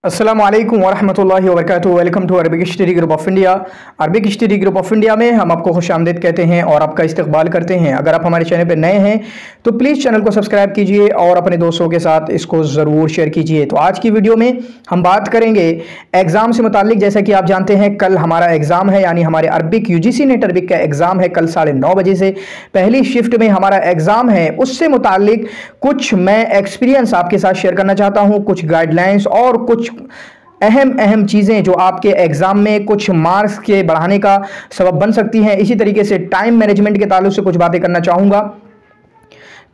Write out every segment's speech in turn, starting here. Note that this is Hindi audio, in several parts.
अस्सलामुअलैकुम वरहमतुल्लाहि वबरकातुहू। Welcome to Arabic study group of India. Arabic study group of India में हम आपको खुशामदीद कहते हैं और आपका इस्तकबाल करते हैं। अगर आप हमारे चैनल पर नए हैं तो प्लीज़ चैनल को सब्सक्राइब कीजिए और अपने दोस्तों के साथ इसको ज़रूर शेयर कीजिए। तो आज की वीडियो में हम बात करेंगे एग्ज़ाम से मुताल्लिक। जैसा कि आप जानते हैं कल हमारा एग्ज़ाम है, यानी हमारे अरबिक यूजीसी नेट अरबिक का एग्ज़ाम है। कल 9:30 बजे से पहली शिफ्ट में हमारा एग्ज़ाम है। उससे मुताल्लिक कुछ मैं एक्सपीरियंस आपके साथ शेयर करना चाहता हूँ, कुछ गाइडलाइंस और कुछ अहम चीज़ें जो आपके एग्ज़ाम में कुछ मार्क्स के बढ़ाने का सबब बन सकती हैं। इसी तरीके से टाइम मैनेजमेंट के ताल्लुक से कुछ बातें करना चाहूँगा।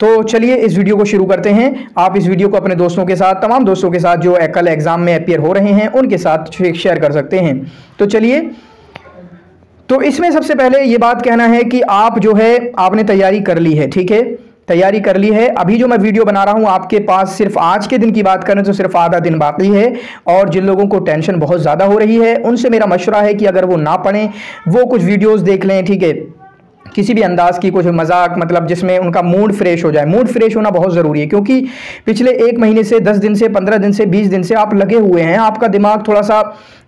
तो चलिए इस वीडियो को शुरू करते हैं। आप इस वीडियो को अपने दोस्तों के साथ, तमाम दोस्तों के साथ जो कल एग्ज़ाम में अपीयर हो रहे हैं उनके साथ शेयर कर सकते हैं। तो चलिए, तो इसमें सबसे पहले ये बात कहना है कि आप जो है आपने तैयारी कर ली है, ठीक है, तैयारी कर ली है। अभी जो मैं वीडियो बना रहा हूं आपके पास सिर्फ आज के दिन की बात करें तो सिर्फ आधा दिन बाकी है। और जिन लोगों को टेंशन बहुत ज़्यादा हो रही है उनसे मेरा मशवरा है कि अगर वो ना पढ़ें, वो कुछ वीडियोस देख लें, ठीक है, किसी भी अंदाज की, कुछ मजाक, मतलब जिसमें उनका मूड फ्रेश हो जाए। मूड फ्रेश होना बहुत ज़रूरी है क्योंकि पिछले 1 महीने से, 10 दिन से, 15 दिन से, 20 दिन से आप लगे हुए हैं। आपका दिमाग थोड़ा सा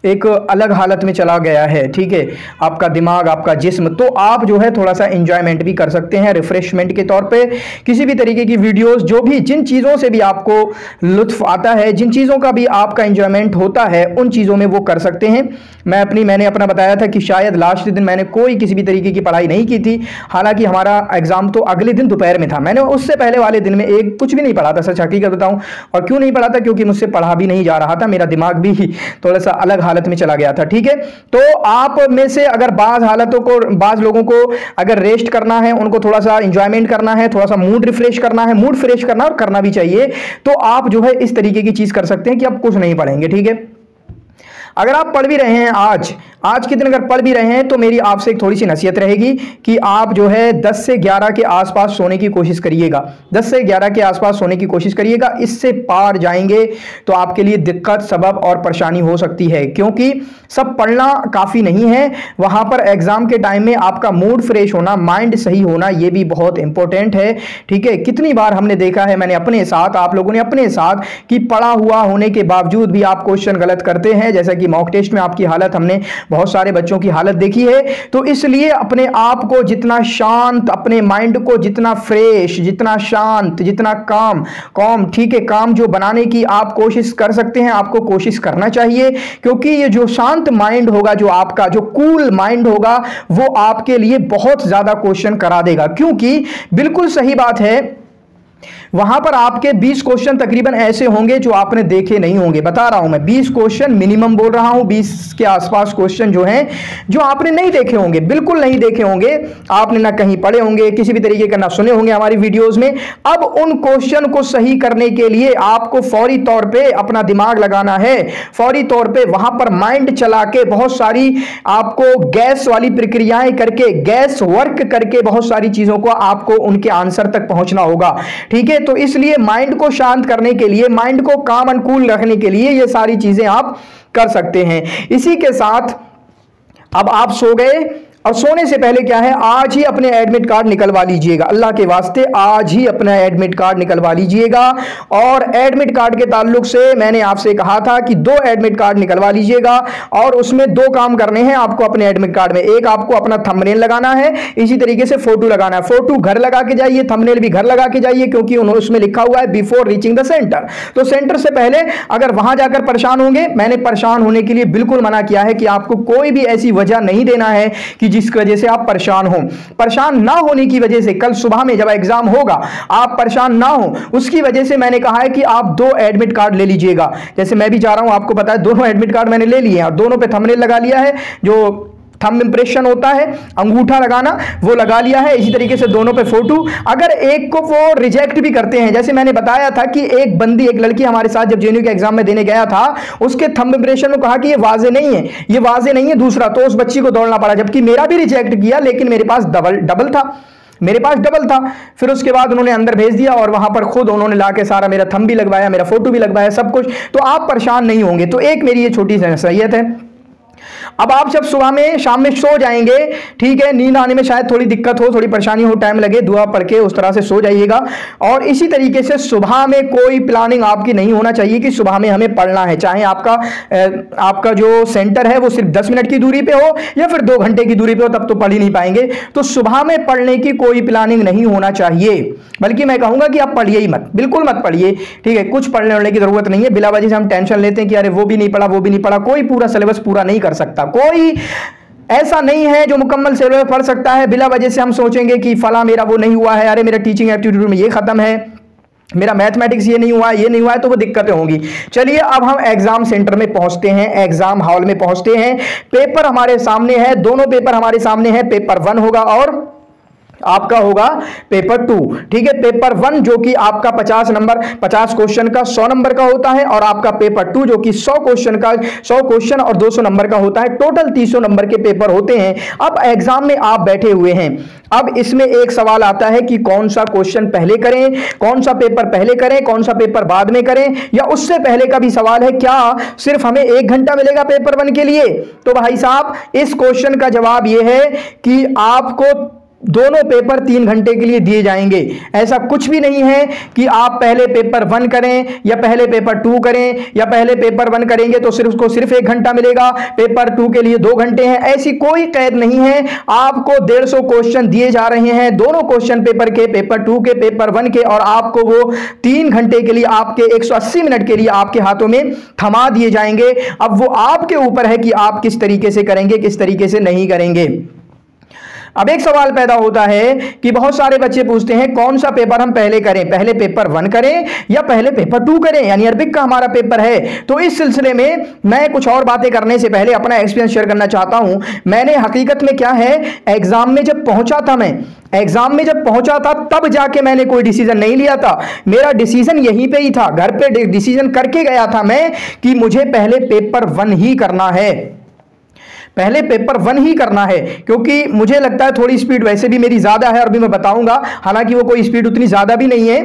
एक अलग हालत में चला गया है, ठीक है, आपका दिमाग, आपका जिस्म। तो आप जो है थोड़ा सा एंजॉयमेंट भी कर सकते हैं रिफ्रेशमेंट के तौर पे। किसी भी तरीके की वीडियोस, जो भी जिन चीज़ों से भी आपको लुत्फ आता है, जिन चीज़ों का भी आपका एंजॉयमेंट होता है, उन चीज़ों में वो कर सकते हैं। मैंने अपना बताया था कि शायद लास्ट दिन मैंने कोई किसी भी तरीके की पढ़ाई नहीं की थी। हालांकि हमारा एग्जाम तो अगले दिन दोपहर में था। मैंने उससे पहले वाले दिन में कुछ भी नहीं पढ़ा था, सच हकीकत बताऊं। और क्यों नहीं पढ़ा था? क्योंकि मुझसे पढ़ा भी नहीं जा रहा था, मेरा दिमाग भी थोड़ा सा अलग हालत में चला गया था, ठीक है। तो आप में से अगर बाज लोगों को अगर रेस्ट करना है, उनको थोड़ा सा एंजॉयमेंट करना है, थोड़ा सा मूड रिफ्रेश करना है, मूड फ्रेश करना और करना भी चाहिए, तो आप जो है इस तरीके की चीज कर सकते हैं कि आप कुछ नहीं पढ़ेंगे, ठीक है। अगर आप पढ़ भी रहे हैं आज के दिन अगर पढ़ भी रहे हैं तो मेरी आपसे एक थोड़ी सी नसीहत रहेगी कि आप जो है 10 से 11 के आसपास सोने की कोशिश करिएगा। 10 से 11 के आसपास सोने की कोशिश करिएगा। इससे पार जाएंगे तो आपके लिए दिक्कत, सबब और परेशानी हो सकती है, क्योंकि सब पढ़ना काफ़ी नहीं है। वहाँ पर एग्ज़ाम के टाइम में आपका मूड फ्रेश होना, माइंड सही होना, ये भी बहुत इंपॉर्टेंट है, ठीक है। कितनी बार हमने देखा है, मैंने अपने साथ, आप लोगों ने अपने साथ, कि पढ़ा हुआ होने के बावजूद भी आप क्वेश्चन गलत करते हैं। जैसा कि मॉक टेस्ट में आपकी हालत, हमने बहुत सारे बच्चों की हालत देखी है। तो इसलिए अपने आप को जितना शांत, अपने माइंड को जितना फ्रेश, जितना शांत, जितना काम, ठीक है, काम जो बनाने की आप कोशिश कर सकते हैं, आपको कोशिश करना चाहिए। क्योंकि ये जो शांत माइंड होगा, जो आपका जो कूल माइंड होगा, वो आपके लिए बहुत ज्यादा क्वेश्चन करा देगा। क्योंकि बिल्कुल सही बात है, वहां पर आपके 20 क्वेश्चन तकरीबन ऐसे होंगे जो आपने देखे नहीं होंगे। बता रहा हूं मैं, 20 क्वेश्चन मिनिमम बोल रहा हूं, 20 के आसपास क्वेश्चन जो हैं जो आपने नहीं देखे होंगे, बिल्कुल नहीं देखे होंगे। आपने ना कहीं पढ़े होंगे, किसी भी तरीके का ना सुने होंगे हमारी वीडियोस में। अब उन क्वेश्चन को सही करने के लिए आपको फौरी तौर पे अपना दिमाग लगाना है, फौरी तौर पे वहां पर माइंड चला के, बहुत सारी आपको गैस वाली प्रक्रियाएं करके, गैस वर्क करके, बहुत सारी चीजों को आपको उनके आंसर तक पहुंचना होगा, ठीक है। तो इसलिए माइंड को शांत करने के लिए, माइंड को काम एंड कूल रखने के लिए ये सारी चीजें आप कर सकते हैं। इसी के साथ अब आप सो गए, और सोने से पहले क्या है, आज ही अपने एडमिट कार्ड निकलवा लीजिएगा। अल्लाह के वास्ते आज ही अपना एडमिट कार्ड निकलवा लीजिएगा। और एडमिट कार्ड के ताल्लुक से मैंने आपसे कहा था कि 2 एडमिट कार्ड निकलवा लीजिएगा, और उसमें 2 काम करने हैं आपको अपने एडमिट कार्ड में। एक, आपको अपना थंबनेल लगाना है, इसी तरीके से फोटो लगाना है। फोटो घर लगा के जाइए, थंबनेल भी घर लगा के जाइए, क्योंकि उन्होंने उसमें लिखा हुआ है बिफोर रीचिंग द सेंटर। तो सेंटर से पहले अगर वहां जाकर परेशान होंगे, मैंने परेशान होने के लिए बिल्कुल मना किया है कि आपको कोई भी ऐसी वजह नहीं देना है कि जिसकी वजह से आप परेशान हो। परेशान ना होने की वजह से, कल सुबह में जब एग्जाम होगा आप परेशान ना हो, उसकी वजह से मैंने कहा है कि आप 2 एडमिट कार्ड ले लीजिएगा। जैसे मैं भी जा रहा हूं, आपको पता है, दोनों एडमिट कार्ड मैंने ले लिए हैं और दोनों पे थंबनेल लगा लिया है। जो थंब इंप्रेशन होता है, अंगूठा लगाना, वो लगा लिया है। इसी तरीके से दोनों पे फोटो। अगर एक को वो रिजेक्ट भी करते हैं, जैसे मैंने बताया था कि एक लड़की हमारे साथ जब जेएनयू के एग्जाम में देने गया था, उसके थंब इंप्रेशन में कहा कि ये वाजे नहीं है, ये वाजे नहीं है दूसरा, तो उस बच्ची को दौड़ना पड़ा। जबकि मेरा भी रिजेक्ट किया, लेकिन मेरे पास डबल था, मेरे पास डबल था। फिर उसके बाद उन्होंने अंदर भेज दिया और वहां पर खुद उन्होंने लाके सारा मेरा थंब भी लगवाया, मेरा फोटो भी लगवाया, सब कुछ। तो आप परेशान नहीं होंगे। तो एक मेरी ये छोटी सी नसीहत है। अब आप जब सुबह में शाम में सो जाएंगे, ठीक है, नींद आने में शायद थोड़ी दिक्कत हो, थोड़ी परेशानी हो, टाइम लगे, दुआ पढ़ के उस तरह से सो जाइएगा। और इसी तरीके से सुबह में कोई प्लानिंग आपकी नहीं होना चाहिए कि सुबह में हमें पढ़ना है, चाहे आपका जो सेंटर है वो सिर्फ 10 मिनट की दूरी पे हो या फिर 2 घंटे की दूरी पे हो, तब तो पढ़ ही नहीं पाएंगे। तो सुबह में पढ़ने की कोई प्लानिंग नहीं होना चाहिए, बल्कि मैं कहूंगा कि आप पढ़िए ही मत, बिल्कुल मत पढ़िए, ठीक है। कुछ पढ़ने की जरूरत नहीं है, बिला वजह से हम टेंशन लेते हैं कि अरे वो भी नहीं पढ़ा, वो भी नहीं पढ़ा। कोई पूरा सिलेबस पूरा नहीं कर सकता, कोई ऐसा नहीं है जो मुकम्मल सिलेबस पढ़ सकता है। बिला वजह से हम सोचेंगे कि फला मेरा वो नहीं हुआ है, अरे मेरा टीचिंग एप्टीट्यूड में ये खत्म है, मेरा मैथमेटिक्स ये नहीं हुआ है, ये नहीं हुआ है, तो वो दिक्कतें होंगी। चलिए अब हम एग्जाम सेंटर में पहुंचते हैं, एग्जाम हॉल में पहुंचते हैं। पेपर हमारे सामने है, दोनों पेपर हमारे सामने है, पेपर 1 होगा और आपका होगा पेपर 2, ठीक है। पेपर 1 जो कि आपका 50 नंबर 50 क्वेश्चन का 100 नंबर का होता है, और आपका पेपर 2 जो कि 100 क्वेश्चन और 200 नंबर का होता है। टोटल 300 नंबर के पेपर होते हैं। अब एग्जाम में आप बैठे हुए हैं, अब इसमें एक सवाल आता है कि कौन सा क्वेश्चन पहले करें, कौन सा पेपर पहले करें, कौन सा पेपर बाद में करें, या उससे पहले का भी सवाल है, क्या सिर्फ हमें 1 घंटा मिलेगा पेपर 1 के लिए। तो भाई साहब इस क्वेश्चन का जवाब यह है कि आपको दोनों पेपर 3 घंटे के लिए दिए जाएंगे। ऐसा कुछ भी नहीं है कि आप पहले पेपर 1 करें या पहले पेपर 2 करें, या पहले पेपर 1 करेंगे तो सिर्फ 1 घंटा मिलेगा, पेपर 2 के लिए 2 घंटे हैं। ऐसी कोई कैद नहीं है। आपको 150 क्वेश्चन दिए जा रहे हैं, दोनों क्वेश्चन पेपर के, पेपर 2 के, पेपर 1 के, और आपको वो 3 घंटे के लिए, आपके 180 मिनट के लिए आपके हाथों में थमा दिए जाएंगे। अब वो आपके ऊपर है कि आप किस तरीके से करेंगे, किस तरीके से नहीं करेंगे। अब एक सवाल पैदा होता है कि बहुत सारे बच्चे पूछते हैं कौन सा पेपर हम पहले करें, पहले पेपर 1 करें या पहले पेपर 2 करें, यानी अरबिक का हमारा पेपर है। तो इस सिलसिले में मैं कुछ और बातें करने से पहले अपना एक्सपीरियंस शेयर करना चाहता हूं। मैंने हकीकत में क्या है, एग्जाम में जब पहुंचा था तब जाके मैंने कोई डिसीजन नहीं लिया था। मेरा डिसीजन यहीं पे ही था, घर पे डिसीजन करके गया था मैं कि मुझे पहले पेपर 1 ही करना है, पहले पेपर 1 ही करना है, क्योंकि मुझे लगता है थोड़ी स्पीड वैसे भी मेरी ज्यादा है, और भी मैं बताऊंगा, हालांकि वो कोई स्पीड उतनी ज्यादा भी नहीं है।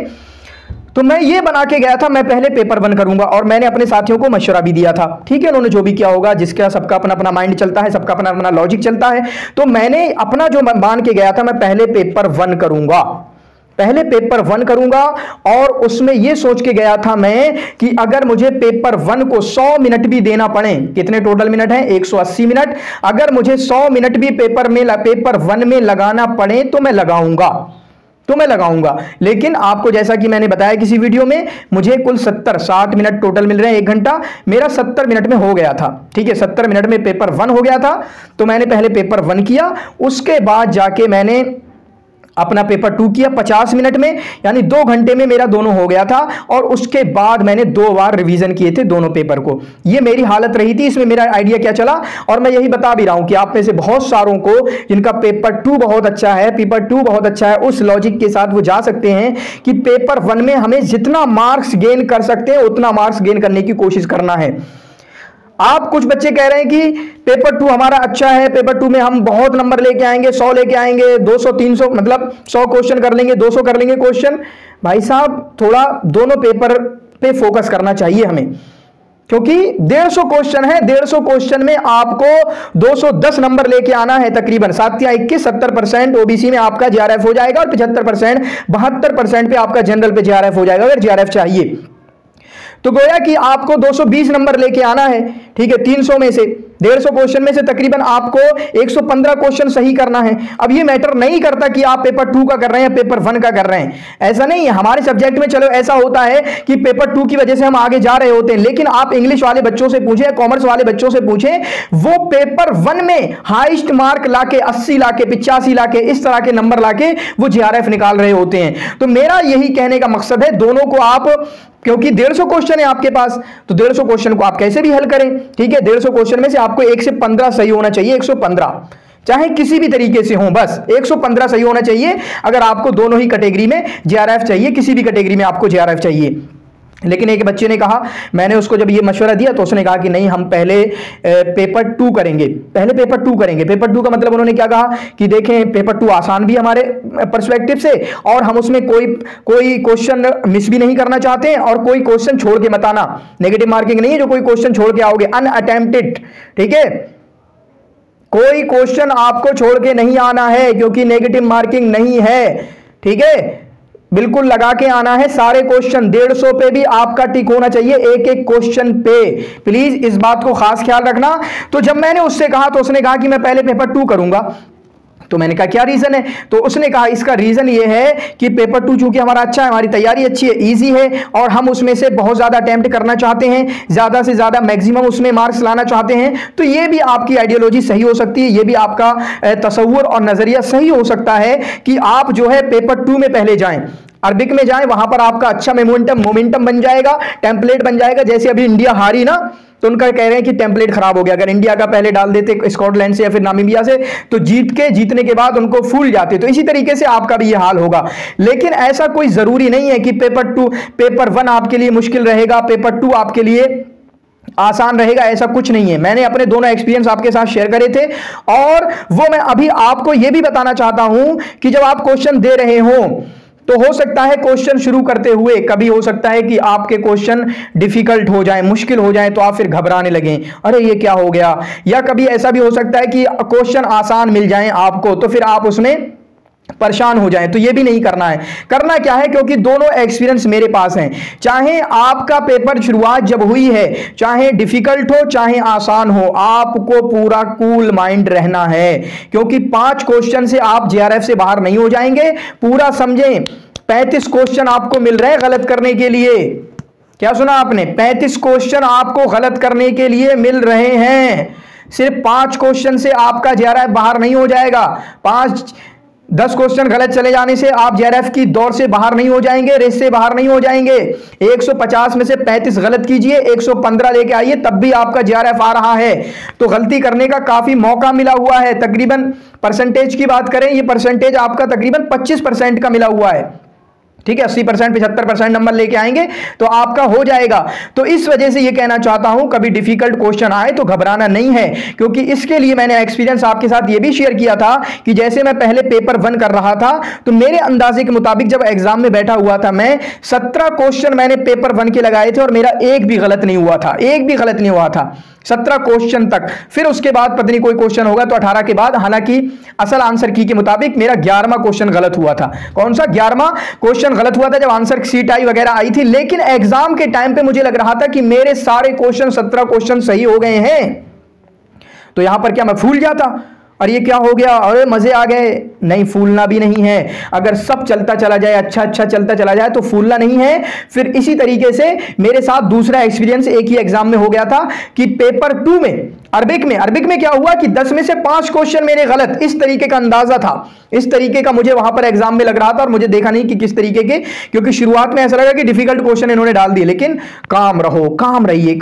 तो मैं ये बना के गया था, मैं पहले पेपर 1 करूंगा, और मैंने अपने साथियों को मशवरा भी दिया था, ठीक है। उन्होंने जो भी किया होगा, जिसका सबका अपना अपना माइंड चलता है, सबका अपना अपना लॉजिक चलता है, तो मैंने अपना जो मान के गया था, मैं पहले पेपर 1 करूंगा, पहले पेपर 1 करूंगा। और उसमें यह सोच के गया था मैं कि अगर मुझे पेपर 1 को 100 मिनट भी देना पड़े, कितने टोटल मिनट हैं, 180 मिनट, अगर मुझे 100 मिनट भी पेपर 1 में लगाना पड़े तो मैं लगाऊंगा। लेकिन आपको जैसा कि मैंने बताया किसी वीडियो में, मुझे कुल 60 मिनट टोटल मिल रहे हैं, 1 घंटा, मेरा 70 मिनट में हो गया था, ठीक है। 70 मिनट में पेपर 1 हो गया था, तो मैंने पहले पेपर 1 किया, उसके बाद जाके मैंने अपना पेपर 2 किया 50 मिनट में, यानी 2 घंटे में मेरा दोनों हो गया था। और उसके बाद मैंने 2 बार रिवीजन किए थे दोनों पेपर को। ये मेरी हालत रही थी। इसमें मेरा आइडिया क्या चला, और मैं यही बता भी रहा हूं कि आप में से बहुत सारों को जिनका पेपर 2 बहुत अच्छा है, उस लॉजिक के साथ वो जा सकते हैं कि पेपर 1 में हमें जितना मार्क्स गेन कर सकते हैं उतना मार्क्स गेन करने की कोशिश करना है। आप कुछ बच्चे कह रहे हैं कि पेपर 2 हमारा अच्छा है, पेपर 2 में हम बहुत नंबर लेके आएंगे, 100 लेके आएंगे, 200 300, मतलब 100 क्वेश्चन कर लेंगे, 200 कर लेंगे क्वेश्चन। भाई साहब थोड़ा दोनों पेपर पे फोकस करना चाहिए हमें, क्योंकि 150 क्वेश्चन है, 150 क्वेश्चन में आपको 210 नंबर लेके आना है तकरीबन। 7 या 21 70% ओबीसी में आपका जीआरएफ हो जाएगा, और 75% 72% पे आपका जनरल पे जीआरएफ हो जाएगा, अगर जीआरएफ चाहिए तो। गोया कि आपको 220 नंबर लेके आना है, ठीक है। 300 में से 150 क्वेश्चन में से तकरीबन आपको 115 क्वेश्चन सही करना है। अब ये मैटर नहीं करता कि आप पेपर 2 का कर रहे हैं या पेपर 1 का कर रहे हैं, ऐसा नहीं है। हमारे सब्जेक्ट में चलो ऐसा होता है कि पेपर 2 की वजह से हम आगे जा रहे होते हैं, लेकिन आप इंग्लिश वाले बच्चों से पूछें, कॉमर्स वाले बच्चों से पूछें, वो पेपर 1 में हाईएस्ट मार्क लाके 80 लाके 85 लाके इस तरह के नंबर लाके वो जीआरएफ निकाल रहे होते हैं। तो मेरा यही कहने का मकसद है, दोनों को आप, क्योंकि 150 क्वेश्चन है आपके पास, तो 150 क्वेश्चन को आप कैसे भी हल करें, ठीक है। 150 क्वेश्चन में से आपको 1 से 15 सही होना चाहिए, 115, चाहे किसी भी तरीके से हो, बस 115 सही होना चाहिए। अगर आपको दोनों ही कैटेगरी में जीआरएफ चाहिए, किसी भी कैटेगरी में आपको जीआरएफ चाहिए। लेकिन एक बच्चे ने कहा, मैंने उसको जब ये मशवरा दिया तो उसने कहा कि नहीं, हम पहले पेपर 2 करेंगे, पहले पेपर 2 करेंगे। पेपर 2 का मतलब उन्होंने क्या कहा कि देखें पेपर 2 आसान भी हमारे पर्सपेक्टिव से, और हम उसमें कोई क्वेश्चन मिस भी नहीं करना चाहते हैं, और कोई क्वेश्चन छोड़ के मत आना, नेगेटिव मार्किंग नहीं है, जो कोई क्वेश्चन छोड़ के आओगे अनअटेम्प्टेड, ठीक है, कोई क्वेश्चन आपको छोड़ के नहीं आना है, क्योंकि नेगेटिव मार्किंग नहीं है। ठीक है, बिल्कुल लगा के आना है सारे क्वेश्चन। 150 पे भी आपका टिक होना चाहिए एक एक क्वेश्चन पे, प्लीज इस बात को खास ख्याल रखना। तो जब मैंने उससे कहा तो उसने कहा कि मैं पहले पेपर 2 करूंगा। तो मैंने कहा क्या रीजन है? तो उसने कहा इसका रीजन ये है कि पेपर 2 चूंकि हमारा अच्छा है, हमारी तैयारी अच्छी है, इजी है, और हम उसमें से बहुत ज्यादा अटेम्प्ट करना चाहते हैं, ज्यादा से ज्यादा मैक्सिमम उसमें मार्क्स लाना चाहते हैं। तो ये भी आपकी आइडियोलॉजी सही हो सकती है, ये भी आपका तसव्वुर और नजरिया सही हो सकता है कि आप जो है पेपर 2 में पहले जाएं, अरबिक में जाएं, वहां पर आपका अच्छा मोमेंटम बन जाएगा, टेम्पलेट बन जाएगा। जैसे अभी इंडिया हारी ना, तो उनका कह रहे हैं कि टेम्पलेट खराब हो गया। अगर इंडिया का पहले डाल देते स्कॉटलैंड से या फिर नामीबिया से, तो जीतने के बाद उनको फूल जाते। तो इसी तरीके से आपका भी ये हाल होगा। लेकिन ऐसा कोई जरूरी नहीं है कि पेपर 1 आपके लिए मुश्किल रहेगा, पेपर 2 आपके लिए आसान रहेगा, ऐसा कुछ नहीं है। मैंने अपने दोनों एक्सपीरियंस आपके साथ शेयर करे थे, और वो मैं अभी आपको यह भी बताना चाहता हूं कि जब आप क्वेश्चन दे रहे हो तो हो सकता है क्वेश्चन शुरू करते हुए कभी हो सकता है कि आपके क्वेश्चन डिफिकल्ट हो जाए, मुश्किल हो जाए, तो आप फिर घबराने लगें, अरे ये क्या हो गया। या कभी ऐसा भी हो सकता है कि क्वेश्चन आसान मिल जाए आपको, तो फिर आप उसमें परेशान हो जाएं। तो ये भी नहीं करना है। करना क्या है, क्योंकि दोनों एक्सपीरियंस मेरे पास हैं। चाहे आपका पेपर शुरुआत जब हुई है, चाहे डिफिकल्ट हो चाहे आसान हो, आपको पूरा कूल माइंड रहना है, क्योंकि 5 क्वेश्चन से आप जेआरएफ से बाहर नहीं हो जाएंगे। पूरा समझें, 35 क्वेश्चन आपको मिल रहे हैं गलत करने के लिए। क्या सुना आपने? 35 क्वेश्चन आपको गलत करने के लिए मिल रहे हैं। सिर्फ 5 क्वेश्चन से आपका जेआरएफ बाहर नहीं हो जाएगा। 10 क्वेश्चन गलत चले जाने से आप जेआरएफ की दौड़ से बाहर नहीं हो जाएंगे, रेस से बाहर नहीं हो जाएंगे। 150 में से 35 गलत कीजिए, 115 लेके आइए, तब भी आपका जेआरएफ आ रहा है। तो गलती करने का काफी मौका मिला हुआ है। तकरीबन परसेंटेज की बात करें, ये परसेंटेज आपका तकरीबन 25% का मिला हुआ है। ठीक है, 80% 75% नंबर लेके आएंगे तो आपका हो जाएगा। तो इस वजह से ये कहना चाहता हूं, कभी डिफिकल्ट क्वेश्चन आए तो घबराना नहीं है, क्योंकि इसके लिए मैंने एक्सपीरियंस आपके साथ ये भी शेयर किया था कि जैसे मैं पहले पेपर 1 कर रहा था, तो मेरे अंदाजे के मुताबिक जब एग्जाम में बैठा हुआ था मैं, 17 क्वेश्चन मैंने पेपर 1 के लगाए थे और मेरा एक भी गलत नहीं हुआ था, एक भी गलत नहीं हुआ था 17 क्वेश्चन तक। फिर उसके बाद पता नहीं कोई क्वेश्चन होगा तो 18 के बाद, हालांकि असल आंसर की के मुताबिक मेरा 11वां क्वेश्चन गलत हुआ था। कौन सा 11वां क्वेश्चन गलत हुआ था? जब आंसर सीट आई वगैरह आई थी, लेकिन एग्जाम के टाइम पे मुझे लग रहा था कि मेरे सारे क्वेश्चन 17 क्वेश्चन सही हो गए हैं। तो यहां पर क्या मैं फूल जाता, और ये क्या हो गया, अरे मजे आ गए? नहीं, फूलना भी नहीं है। अगर सब चलता चला जाए, अच्छा चलता चला जाए, तो फूलना नहीं है। फिर इसी तरीके से मेरे साथ दूसरा एक्सपीरियंस एक ही एग्जाम में हो गया था कि पेपर 2 में अरबिक में क्या हुआ कि 10 में से 5 क्वेश्चन मेरे गलत। इस तरीके का अंदाजा था, इस तरीके का मुझे वहां पर एग्जाम में लग रहा था, और मुझे देखा नहीं कि किस तरीके के, क्योंकि शुरुआत में ऐसा लगा कि डिफिकल्ट क्वेश्चन इन्होंने डाल दिए। लेकिन काम रहो, काम रहिए।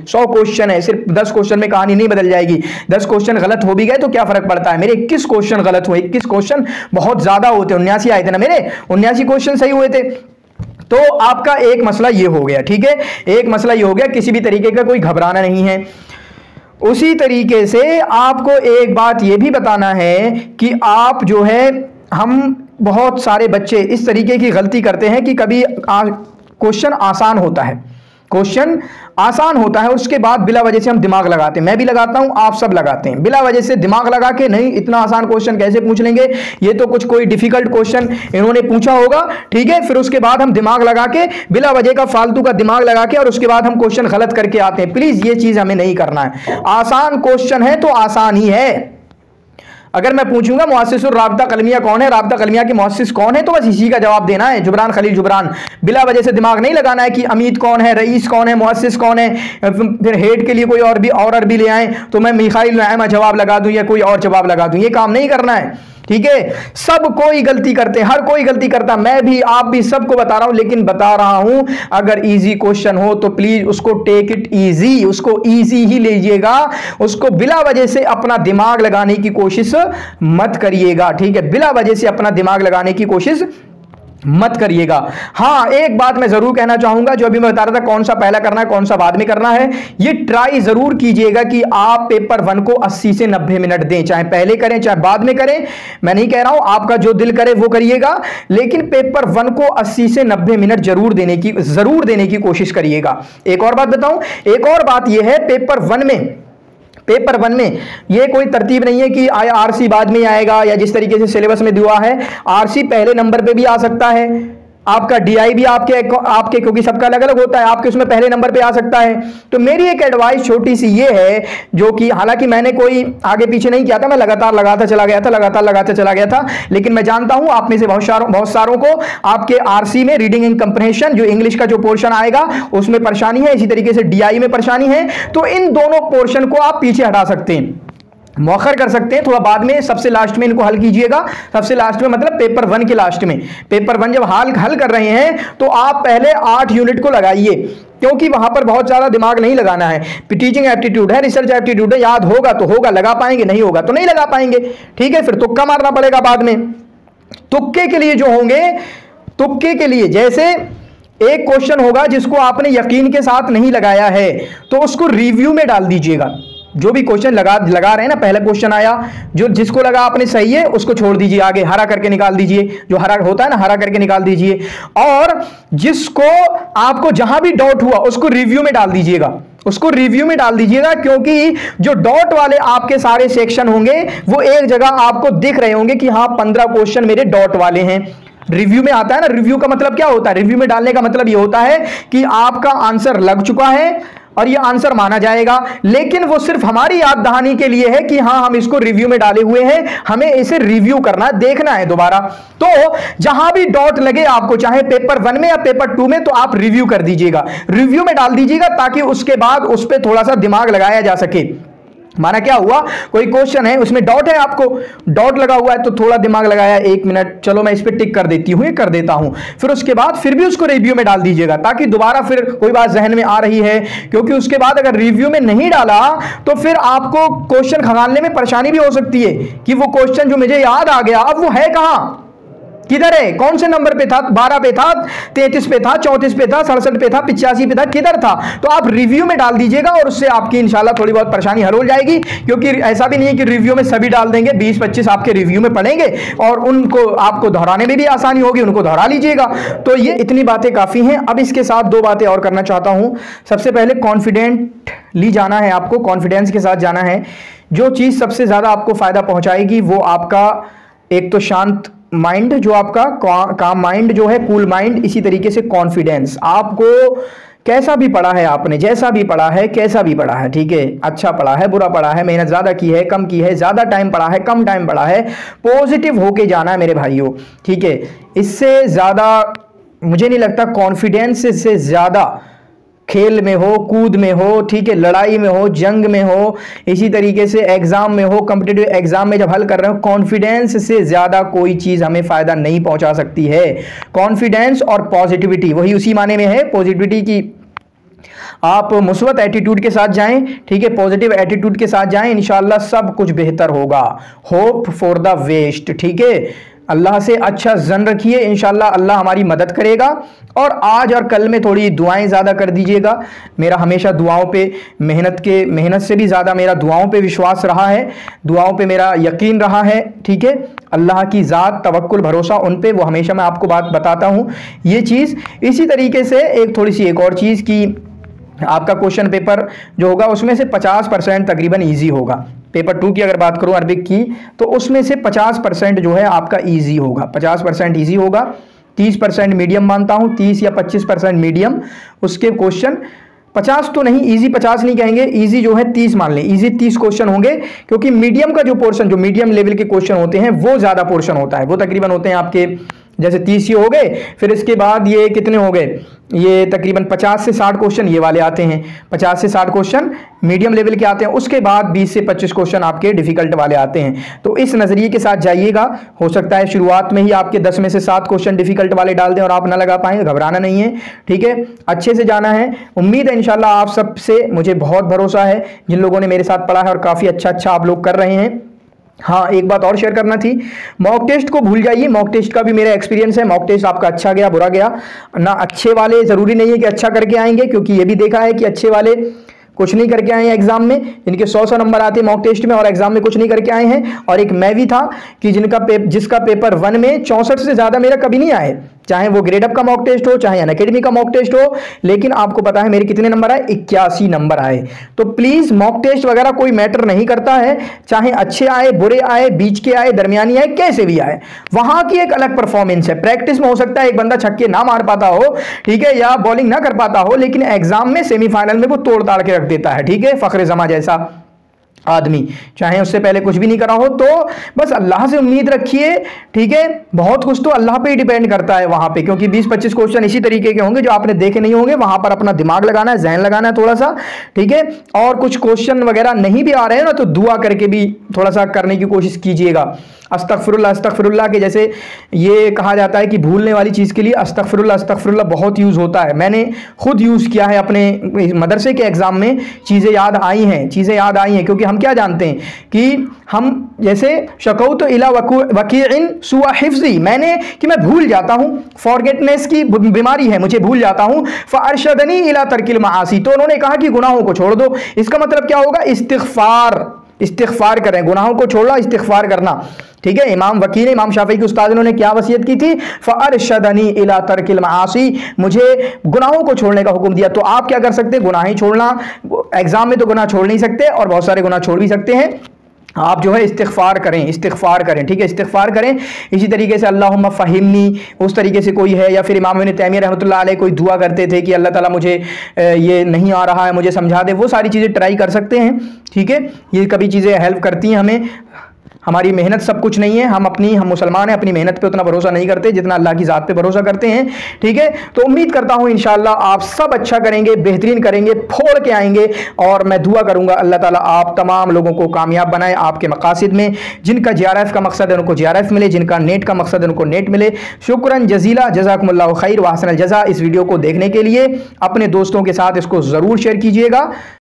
100 क्वेश्चन है, सिर्फ 10 क्वेश्चन में कहानी नहीं बदल जाएगी। 10 क्वेश्चन गलत हो भी गए तो क्या फर्क पड़ता है? मेरे 21 क्वेश्चन गलत हुए। 21 क्वेश्चन बहुत ज्यादा होते, 79 आए थे ना मेरे, 79 क्वेश्चन सही हुए थे। तो आपका एक मसला ये हो गया, ठीक है, एक मसला ये हो गया, किसी भी तरीके का कोई घबराना नहीं है। उसी तरीके से आपको एक बात यह भी बताना है कि आप जो है, हम बहुत सारे बच्चे इस तरीके की गलती करते हैं कि कभी क्वेश्चन आसान होता है, क्वेश्चन आसान होता है, उसके बाद बिला वजह से हम दिमाग लगाते हैं। मैं भी लगाता हूं, आप सब लगाते हैं, बिला वजह से दिमाग लगा के, नहीं इतना आसान क्वेश्चन कैसे पूछ लेंगे, ये तो कोई डिफिकल्ट क्वेश्चन इन्होंने पूछा होगा, ठीक है। फिर उसके बाद हम दिमाग लगा के, बिला वजह का फालतू का दिमाग लगा के, और उसके बाद हम क्वेश्चन गलत करके आते हैं। प्लीज ये चीज हमें नहीं करना है। आसान क्वेश्चन है तो आसान ही है। अगर मैं पूछूंगा मुअस्सिसुर राबिता कलमिया कौन है, राबिता कलमिया के मुअस्सिस कौन है, तो बस इसी का जवाब देना है, जुबरान खलील जुबरान। बिला वजह से दिमाग नहीं लगाना है कि अमीद कौन है, रईस कौन है, मुअस्सिस कौन है, फिर हेड के लिए कोई और भी और अरबी ले आए तो मैं मिखाइल नैमा जवाब लगा दूं या कोई और जवाब लगा दूं। ये काम नहीं करना है, ठीक है। सब कोई गलती करते, हर कोई गलती करता, मैं भी, आप भी, सबको बता रहा हूं। लेकिन बता रहा हूं, अगर इजी क्वेश्चन हो तो प्लीज उसको टेक इट इजी, उसको इजी ही लीजिएगा, उसको बिला वजह से अपना दिमाग लगाने की कोशिश मत करिएगा, ठीक है। बिला वजह से अपना दिमाग लगाने की कोशिश मत करिएगा। हाँ, एक बात मैं जरूर कहना चाहूंगा, जो अभी मैं बता रहा था, कौन सा पहला करना है कौन सा बाद में करना है, ये ट्राई जरूर कीजिएगा कि आप पेपर 1 को 80 से 90 मिनट दें, चाहे पहले करें चाहे बाद में करें। मैं नहीं कह रहा हूं, आपका जो दिल करे वो करिएगा, लेकिन पेपर 1 को 80 से 90 मिनट जरूर देने की कोशिश करिएगा। एक और बात बताऊं, एक और बात यह है, पेपर 1 में पेपर 1 में ये कोई तरतीब नहीं है कि आरसी बाद में आएगा या जिस तरीके से सिलेबस में दिया है आरसी पहले नंबर पे भी आ सकता है, आपका डीआई भी आपके क्योंकि सबका अलग अलग होता है, आपके उसमें पहले नंबर पे आ सकता है। तो मेरी एक एडवाइस छोटी सी ये है, जो कि हालांकि मैंने कोई आगे पीछे नहीं किया था, मैं लगातार लगाता चला गया था, लेकिन मैं जानता हूं आप में से बहुत सारों को आपके आरसी में रीडिंग एंड कंप्रहेंशन जो इंग्लिश का जो पोर्शन आएगा उसमें परेशानी है, इसी तरीके से डीआई में परेशानी है। तो इन दोनों पोर्शन को आप पीछे हटा सकते हैं, मौखर कर सकते हैं, थोड़ा बाद में सबसे लास्ट में इनको हल कीजिएगा। सबसे लास्ट में मतलब पेपर 1 के लास्ट में, पेपर 1 जब हल कर रहे हैं तो आप पहले 8 यूनिट को लगाइए, क्योंकि वहां पर बहुत ज्यादा दिमाग नहीं लगाना है। टीचिंग एप्टीट्यूड है, रिसर्च एप्टीट्यूड है, याद होगा तो होगा, लगा पाएंगे, नहीं होगा तो नहीं लगा पाएंगे, ठीक है। फिर तुक्का मारना पड़ेगा बाद में। तुक्के के लिए जो होंगे, तुक्के के लिए जैसे एक क्वेश्चन होगा जिसको आपने यकीन के साथ नहीं लगाया है तो उसको रिव्यू में डाल दीजिएगा। जो भी क्वेश्चन लगा रहे हैं ना, पहला क्वेश्चन आया जो जिसको लगा आपने सही है उसको छोड़ दीजिए, आगे हरा करके निकाल दीजिए, जो हरा होता है ना हरा करके निकाल दीजिए, और जिसको आपको जहां भी डाउट हुआ उसको रिव्यू में डाल दीजिएगा, उसको रिव्यू में डाल दीजिएगा। क्योंकि जो डॉट वाले आपके सारे सेक्शन होंगे वो एक जगह आपको दिख रहे होंगे कि हाँ 15 क्वेश्चन मेरे डॉट वाले हैं। रिव्यू में आता है ना, रिव्यू का मतलब क्या होता है, रिव्यू में डालने का मतलब ये होता है कि आपका आंसर लग चुका है और ये आंसर माना जाएगा, लेकिन वो सिर्फ हमारी याद दहानी के लिए है कि हाँ हम इसको रिव्यू में डाले हुए हैं, हमें इसे रिव्यू करना है, देखना है दोबारा। तो जहां भी डॉट लगे आपको, चाहे पेपर 1 में या पेपर 2 में, तो आप रिव्यू कर दीजिएगा, रिव्यू में डाल दीजिएगा, ताकि उसके बाद उस पर थोड़ा सा दिमाग लगाया जा सके। माना क्या हुआ, कोई क्वेश्चन है उसमें डॉट है, आपको डॉट लगा हुआ है तो थोड़ा दिमाग लगाया, 1 मिनट चलो मैं इस पे टिक कर देती हूं, ये कर देता हूं, फिर उसके बाद फिर भी उसको रिव्यू में डाल दीजिएगा, ताकि दोबारा फिर कोई बात जहन में आ रही है। क्योंकि उसके बाद अगर रिव्यू में नहीं डाला तो फिर आपको क्वेश्चन खंगालने में परेशानी भी हो सकती है कि वो क्वेश्चन जो मुझे याद आ गया अब वो है कहां, किधर है, कौन से नंबर पे था, 12 पे था, 33 पे था, 34 पे था, 67 पे था, 85 पे था, किधर था। तो आप रिव्यू में डाल दीजिएगा और उससे आपकी इंशाल्लाह थोड़ी बहुत परेशानी हल हो जाएगी। क्योंकि ऐसा भी नहीं है कि रिव्यू में सभी डाल देंगे, 20-25 आपके रिव्यू में पढ़ेंगे और उनको आपको दोहराने में भी आसानी होगी, उनको दोहरा लीजिएगा। तो ये इतनी बातें काफी हैं। अब इसके साथ 2 बातें और करना चाहता हूं। सबसे पहले कॉन्फिडेंटली जाना है, आपको कॉन्फिडेंस के साथ जाना है। जो चीज सबसे ज्यादा आपको फायदा पहुंचाएगी वो आपका एक तो शांत माइंड, जो आपका काम माइंड जो है, कूल माइंड, इसी तरीके से कॉन्फिडेंस। आपको कैसा भी पढ़ा है आपने, जैसा भी पढ़ा है, कैसा भी पढ़ा है, ठीक है, अच्छा पढ़ा है, बुरा पढ़ा है, मेहनत ज्यादा की है, कम की है, ज्यादा टाइम पढ़ा है, कम टाइम पढ़ा है, पॉजिटिव होके जाना है मेरे भाइयों, ठीक है। इससे ज्यादा मुझे नहीं लगता, कॉन्फिडेंस से ज्यादा खेल में हो, कूद में हो, ठीक है, लड़ाई में हो, जंग में हो, इसी तरीके से एग्जाम में हो, कॉम्पिटिटिव एग्जाम में जब हल कर रहे हो, कॉन्फिडेंस से ज्यादा कोई चीज हमें फायदा नहीं पहुंचा सकती है। कॉन्फिडेंस और पॉजिटिविटी वही उसी माने में है, पॉजिटिविटी की आप मुस्बत एटीट्यूड के साथ जाएं, ठीक है, पॉजिटिव एटीट्यूड के साथ जाएं, इंशाल्लाह सब कुछ बेहतर होगा। होप फॉर द वेस्ट, ठीक है, अल्लाह से अच्छा जन रखिए, इंशाल्लाह अल्लाह हमारी मदद करेगा। और आज और कल में थोड़ी दुआएं ज़्यादा कर दीजिएगा। मेरा हमेशा दुआओं पे मेहनत से भी ज़्यादा मेरा दुआओं पे विश्वास रहा है, दुआओं पे मेरा यकीन रहा है, ठीक है। अल्लाह की ज़ात, तवक्कुल, भरोसा उन पे, वो हमेशा मैं आपको बात बताता हूँ ये चीज़। इसी तरीके से एक थोड़ी सी एक और चीज़ की, आपका क्वेश्चन पेपर जो होगा उसमें से 50% तकरीबन ईजी होगा। पेपर 2 की अगर बात करूं अरबिक की, तो उसमें से 50% जो है आपका ईजी होगा, 50% ईजी होगा, 30% मीडियम मानता हूं, 30 या 25% मीडियम। उसके क्वेश्चन 50 तो नहीं, इजी 50 नहीं कहेंगे, इजी जो है 30 मान लें, इजी 30 क्वेश्चन होंगे। क्योंकि मीडियम का जो पोर्शन, जो मीडियम लेवल के क्वेश्चन होते हैं वो ज़्यादा पोर्शन होता है, वो तकरीबन होते हैं आपके जैसे 30 ये हो गए, फिर इसके बाद ये कितने हो गए, ये तकरीबन 50 से 60 क्वेश्चन ये वाले आते हैं, 50 से 60 क्वेश्चन मीडियम लेवल के आते हैं। उसके बाद 20 से 25 क्वेश्चन आपके डिफिकल्ट वाले आते हैं। तो इस नज़रिए के साथ जाइएगा। हो सकता है शुरुआत में ही आपके 10 में से 7 क्वेश्चन डिफिकल्ट वाले डाल दें और आप ना लगा पाएंगे, घबराना नहीं है, ठीक है, अच्छे से जाना है। उम्मीद है इंशाल्लाह आप सबसे, मुझे बहुत भरोसा है जिन लोगों ने मेरे साथ पढ़ा है और काफ़ी अच्छा आप लोग कर रहे हैं। हाँ, एक बात और शेयर करना थी, मॉक टेस्ट को भूल जाइए। मॉक टेस्ट का भी मेरा एक्सपीरियंस है, मॉक टेस्ट आपका अच्छा गया बुरा गया ना, अच्छे वाले ज़रूरी नहीं है कि अच्छा करके आएंगे, क्योंकि ये भी देखा है कि अच्छे वाले कुछ नहीं करके आए हैं एग्जाम में, जिनके 100 नंबर आते हैं मॉक टेस्ट में और एग्जाम में कुछ नहीं करके आए हैं। और एक मैं भी था कि जिसका पेपर 1 में 64 से ज़्यादा मेरा कभी नहीं आए, चाहे वो ग्रेड अप का मॉक टेस्ट हो, चाहे अनअकैडमी का मॉक टेस्ट हो, लेकिन आपको पता है मेरे कितने नंबर आए, 81 नंबर आए। तो प्लीज मॉक टेस्ट वगैरह कोई मैटर नहीं करता है, चाहे अच्छे आए, बुरे आए, बीच के आए, दरमियानी आए, कैसे भी आए, वहां की एक अलग परफॉर्मेंस है। प्रैक्टिस में हो सकता है एक बंदा छक्के ना मार पाता हो, ठीक है, या बॉलिंग ना कर पाता हो, लेकिन एग्जाम में सेमीफाइनल में वो तोड़ ताड़ के रख देता है, ठीक है, फखरे जमा जैसा आदमी, चाहे उससे पहले कुछ भी नहीं करा हो। तो बस अल्लाह से उम्मीद रखिए, ठीक है, बहुत कुछ तो अल्लाह पे ही डिपेंड करता है वहां पे, क्योंकि 20-25 क्वेश्चन इसी तरीके के होंगे जो आपने देखे नहीं होंगे, वहां पर अपना दिमाग लगाना है, जहन लगाना है थोड़ा सा, ठीक है। और कुछ क्वेश्चन वगैरह नहीं भी आ रहे हैं ना, तो दुआ करके भी थोड़ा सा करने की कोशिश कीजिएगा। अस्तगफिरुल्लाह अस्तगफिरुल्लाह के जैसे ये कहा जाता है कि भूलने वाली चीज़ के लिए अस्तगफिरुल्लाह अस्तगफिरुल्लाह बहुत यूज़ होता है। मैंने खुद यूज़ किया है अपने मदरसे के एग्ज़ाम में, चीज़ें याद आई हैं, क्योंकि हम क्या जानते हैं कि हम जैसे शकौत इला वकीइन सुआ हिफ्ज़ी, मैंने कि मैं भूल जाता हूँ, फॉरगेटनेस की बीमारी है, मुझे भूल जाता हूँ। फ़अरशदनी इला तर्किल माआसी, तो उन्होंने कहा कि गुनाहों को छोड़ दो। इसका मतलब क्या होगा, इस्तिग़फ़ार करें, गुनाहों को छोड़ना, इस्तिग़फ़ार करना, ठीक है। इमाम वकील, इमाम शाफी के उस्ताद ने क्या वसीयत की थी, फ़अरशदनी इला तर्किल माआसी, मुझे गुनाहों को छोड़ने का हुक्म दिया। तो आप क्या कर सकते हैं, गुनाह ही छोड़ना। एग्जाम में तो गुनाह छोड़ नहीं सकते, और बहुत सारे गुनाह छोड़ भी सकते हैं। आप जो है इस्तिग़फ़ार करें, ठीक है, इस्तिग़फ़ार करें। इसी तरीके से अल्लाहुम्मा फ़हिमनी, उस तरीके से कोई है, या फिर इमाम इब्न तैमिया रहमतुल्लाह अलैह कोई दुआ करते थे कि अल्लाह ताला मुझे ये नहीं आ रहा है, मुझे समझा दे, वो सारी चीज़ें ट्राई कर सकते हैं, ठीक है। ये कभी चीज़ें हेल्प करती हैं हमें। हमारी मेहनत सब कुछ नहीं है, हम मुसलमान हैं, अपनी मेहनत पे उतना भरोसा नहीं करते जितना अल्लाह की ज़ात पे भरोसा करते हैं, ठीक है। तो उम्मीद करता हूँ इंशाअल्लाह आप सब अच्छा करेंगे, बेहतरीन करेंगे, फोड़ के आएंगे। और मैं दुआ करूँगा अल्लाह ताला आप तमाम लोगों को कामयाब बनाए आपके मकासद में। जिनका JRF का मकसद है उनको JRF मिले, जिनका नेट का मकसद है उनको नेट मिले। शुक्रन जज़ीला, जज़ाकुमुल्लाहु खैर व अहसनल जज़ा। इस वीडियो को देखने के लिए अपने दोस्तों के साथ इसको ज़रूर शेयर कीजिएगा।